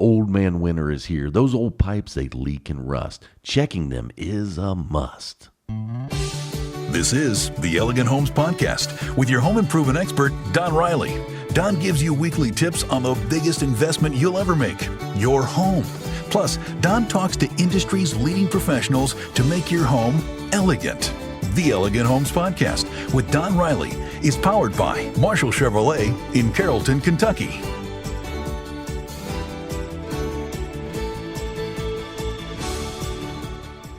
Old man winter is here. Those old pipes, they leak and rust. Checking them is a must. This is the Elegant Homes Podcast with your home improvement expert, Don Riley. Don gives you weekly tips on the biggest investment you'll ever make, your home. Plus, Don talks to industry's leading professionals to make your home elegant. The Elegant Homes Podcast with Don Riley is powered by Marshall Chevrolet in Carrollton, Kentucky.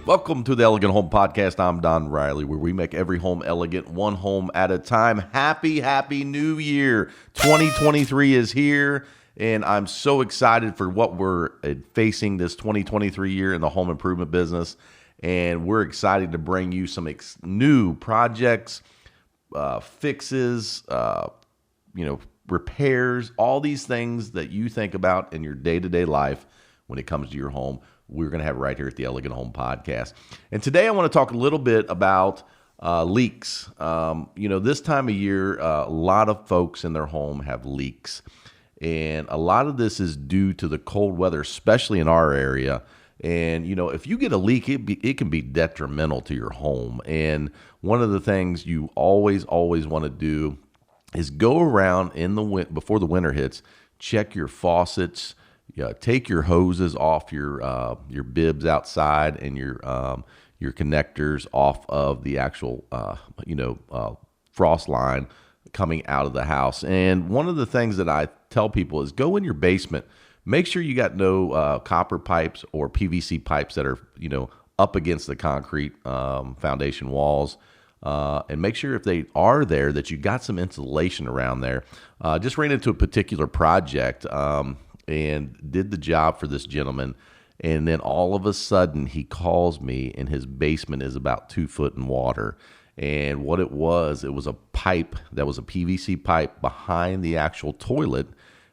Welcome to the Elegant Home Podcast. I'm Don Riley, where we make every home elegant, one home at a time. Happy New Year. 2023 is here, and I'm so excited for what we're facing this 2023 year in the home improvement business. And we're excited to bring you some new projects, fixes, repairs, all these things that you think about in your day-to-day life when it comes to your home. We're going to have right here at the Elegant Home Podcast. And today I want to talk a little bit about leaks. This time of year, a lot of folks in their home have leaks. And a lot of this is due to the cold weather, especially in our area. And, if you get a leak, it can be detrimental to your home. And one of the things you always want to do is go around before the winter hits, check your faucets. Take your hoses off your bibs outside and your connectors off of the actual frost line coming out of the house. And one of the things that I tell people is go in your basement. Make sure you got no copper pipes or PVC pipes that are up against the concrete foundation walls. And make sure if they are there that you got some insulation around there. Just ran into a particular project. And did the job for this gentleman. And then all of a sudden he calls me and his basement is about 2 foot in water. And what it was a pipe that was a PVC pipe behind the actual toilet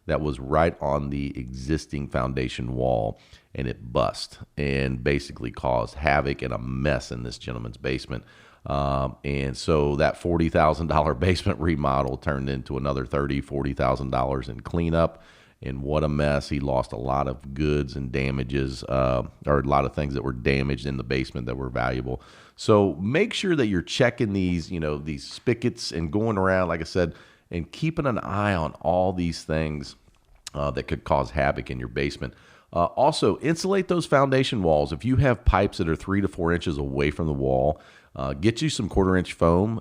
that was right on the existing foundation wall. And it bust and basically caused havoc and a mess in this gentleman's basement. And so that $40,000 basement remodel turned into another $30,000, $40,000 in cleanup. And what a mess. He lost a lot of goods and damages, or a lot of things that were damaged in the basement that were valuable. So make sure that you're checking these spigots and going around, like I said, and keeping an eye on all these things that could cause havoc in your basement. Also, insulate those foundation walls. If you have pipes that are 3 to 4 inches away from the wall, get you some 1/4-inch foam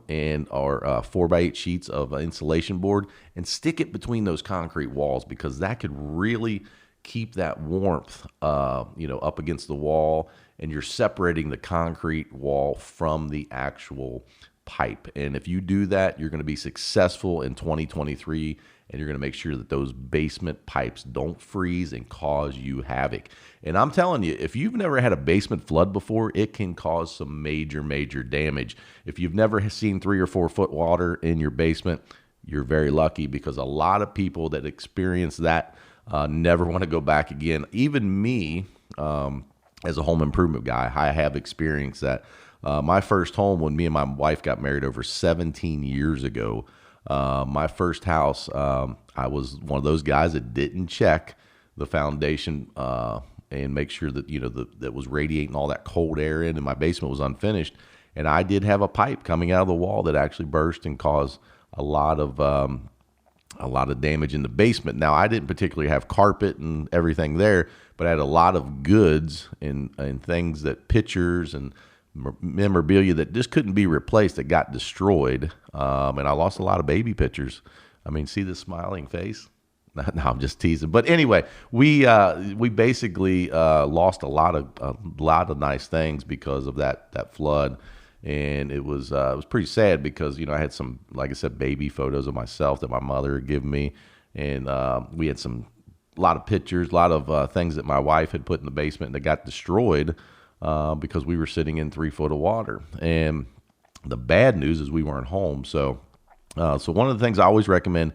or 4x8 sheets of insulation board and stick it between those concrete walls, because that could really keep that warmth, up against the wall, and you're separating the concrete wall from the actual pipe. And if you do that, you're going to be successful in 2023. And you're going to make sure that those basement pipes don't freeze and cause you havoc. And I'm telling you, if you've never had a basement flood before, it can cause some major damage. If you've never seen 3 or 4 foot water in your basement, you're very lucky, because a lot of people that experience that never want to go back again. Even me, as a home improvement guy, I have experienced that. My first home, when me and my wife got married over 17 years ago, my first house, I was one of those guys that didn't check the foundation and make sure that that was radiating all that cold air in, and my basement was unfinished. And I did have a pipe coming out of the wall that actually burst and caused a lot of damage in the basement. Now, I didn't particularly have carpet and everything there, but I had a lot of goods and things, that pictures and memorabilia that just couldn't be replaced, that got destroyed. And I lost a lot of baby pictures. I mean, see this smiling face? No, I'm just teasing. But anyway, we basically lost a lot of nice things because of that flood. And it was pretty sad, because I had some, like I said, baby photos of myself that my mother had given me, and we had a lot of pictures, a lot of things that my wife had put in the basement that got destroyed because we were sitting in 3 foot of water. And the bad news is we weren't home. So one of the things I always recommend,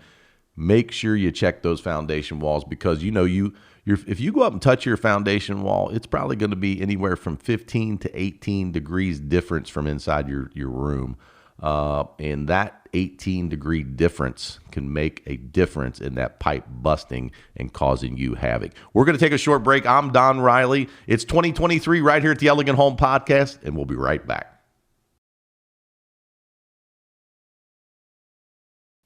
make sure you check those foundation walls, because if you go up and touch your foundation wall, it's probably going to be anywhere from 15 to 18 degrees difference from inside your room. And that 18-degree difference can make a difference in that pipe busting and causing you havoc. We're going to take a short break. I'm Don Riley. It's 2023 right here at the Elegant Home Podcast, and we'll be right back.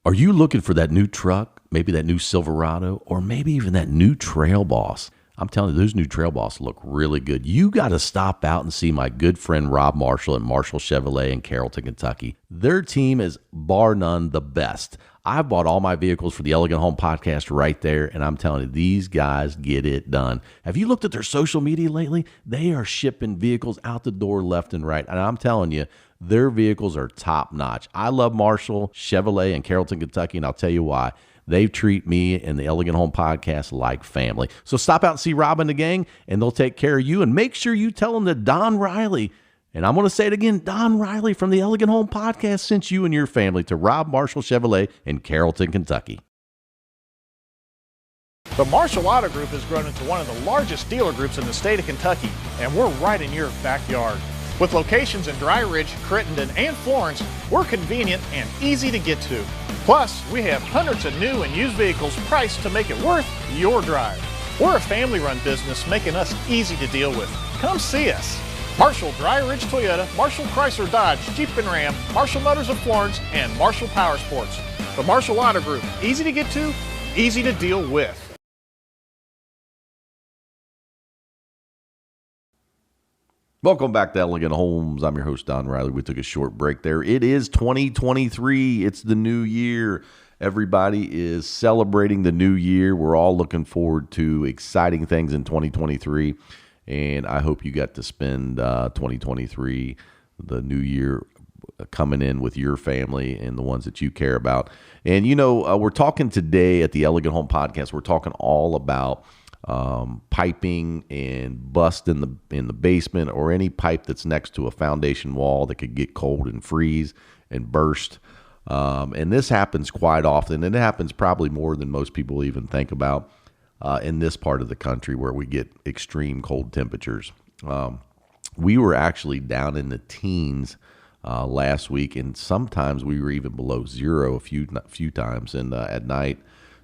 Are you looking for that new truck, maybe that new Silverado, or maybe even that new Trail Boss? I'm telling you, those new Trail Boss look really good. You got to stop out and see my good friend Rob Marshall at Marshall Chevrolet in Carrollton, Kentucky. Their team is bar none the best. I've bought all my vehicles for the Elegant Home Podcast right there, and I'm telling you, these guys get it done. Have you looked at their social media lately? They are shipping vehicles out the door left and right, and I'm telling you, their vehicles are top notch. I love Marshall Chevrolet in Carrollton, Kentucky, and I'll tell you why. They treat me and the Elegant Home Podcast like family. So stop out and see Rob and the gang, and they'll take care of you. And make sure you tell them that Don Riley, and I'm going to say it again, Don Riley from the Elegant Home Podcast sent you and your family to Rob Marshall Chevrolet in Carrollton, Kentucky. The Marshall Auto Group has grown into one of the largest dealer groups in the state of Kentucky, and we're right in your backyard. With locations in Dry Ridge, Crittenden, and Florence, we're convenient and easy to get to. Plus, we have hundreds of new and used vehicles priced to make it worth your drive. We're a family-run business, making us easy to deal with. Come see us. Marshall Dry Ridge Toyota, Marshall Chrysler Dodge, Jeep and Ram, Marshall Motors of Florence, and Marshall Power Sports. The Marshall Auto Group, easy to get to, easy to deal with. Welcome back to Elegant Homes. I'm your host, Don Riley. We took a short break there. It is 2023. It's the new year. Everybody is celebrating the new year. We're all looking forward to exciting things in 2023. And I hope you got to spend 2023, the new year, coming in with your family and the ones that you care about. And, you know, we're talking today at the Elegant Home Podcast, we're talking all about piping and bust in the basement, or any pipe that's next to a foundation wall that could get cold and freeze and burst. And this happens quite often, and it happens probably more than most people even think about in this part of the country where we get extreme cold temperatures. We were actually down in the teens last week, and sometimes we were even below zero a few times at night.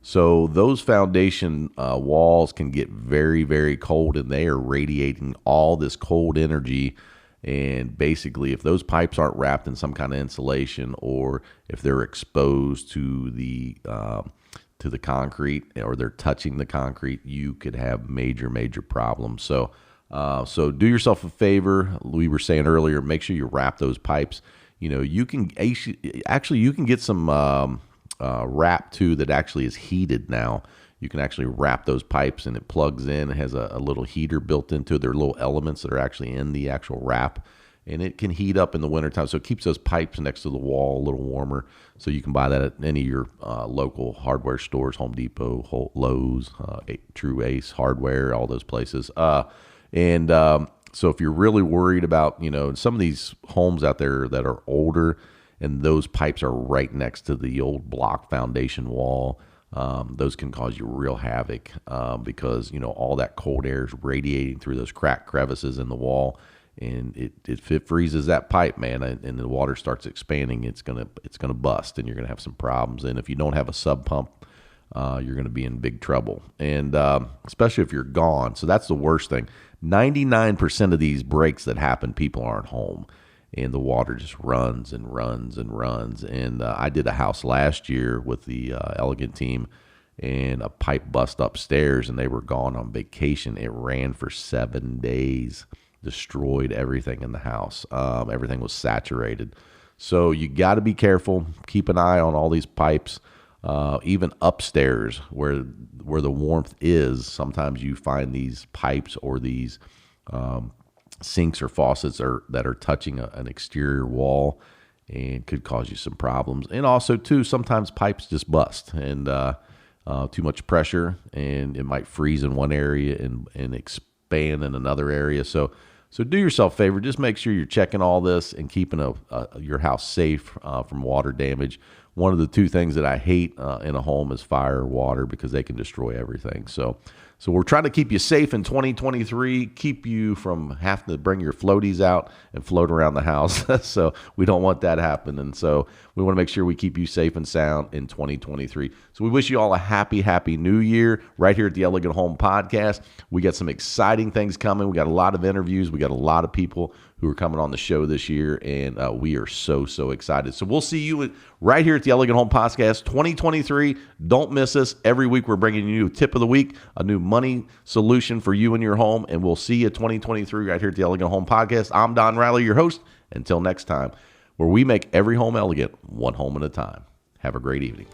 So those foundation walls can get very, very cold, and they are radiating all this cold energy. And basically, if those pipes aren't wrapped in some kind of insulation, or if they're exposed to the concrete, or they're touching the concrete, you could have major, major problems. So do yourself a favor. We were saying earlier, make sure you wrap those pipes. You know, you can get some wrap too that actually is heated now. You can actually wrap those pipes, and it plugs in. It has a little heater built into it. There are little elements that are actually in the actual wrap, and it can heat up in the wintertime. So it keeps those pipes next to the wall a little warmer. So you can buy that at any of your local hardware stores, Home Depot, Lowe's, True Ace Hardware, all those places. So if you're really worried about, you know, some of these homes out there that are older, and those pipes are right next to the old block foundation wall, those can cause you real havoc because, you know, all that cold air is radiating through those cracked crevices in the wall, and if it freezes that pipe, man, and the water starts expanding, it's gonna bust, and you're gonna have some problems. And if you don't have a sub pump, you're gonna be in big trouble, and especially if you're gone. So that's the worst thing. 99% of these breaks that happen, people aren't home, and the water just runs and runs and runs. And I did a house last year with the Elegant team, and a pipe bust upstairs, and they were gone on vacation. It ran for 7 days, destroyed everything in the house. Everything was saturated. So you got to be careful. Keep an eye on all these pipes. Even upstairs where the warmth is, sometimes you find these pipes or these sinks or faucets that are touching an exterior wall, and could cause you some problems. And also too, sometimes pipes just bust, and too much pressure, and it might freeze in one area and expand in another area. So do yourself a favor, just make sure you're checking all this and keeping your house safe from water damage. One of the two things that I hate in a home is fire or water, because they can destroy everything. So So we're trying to keep you safe in 2023, keep you from having to bring your floaties out and float around the house. So we don't want that happening. So we want to make sure we keep you safe and sound in 2023. So we wish you all a happy new year right here at the Elegant Home Podcast. We got some exciting things coming. We got a lot of interviews. We got a lot of people who are coming on the show this year, and we are so excited. So we'll see you right here at the Elegant Home Podcast 2023. Don't miss us. Every week we're bringing you a tip of the week, a new money solution for you and your home, and we'll see you 2023 right here at the Elegant Home Podcast. I'm Don Riley, your host. Until next time, where we make every home elegant, one home at a time. Have a great evening.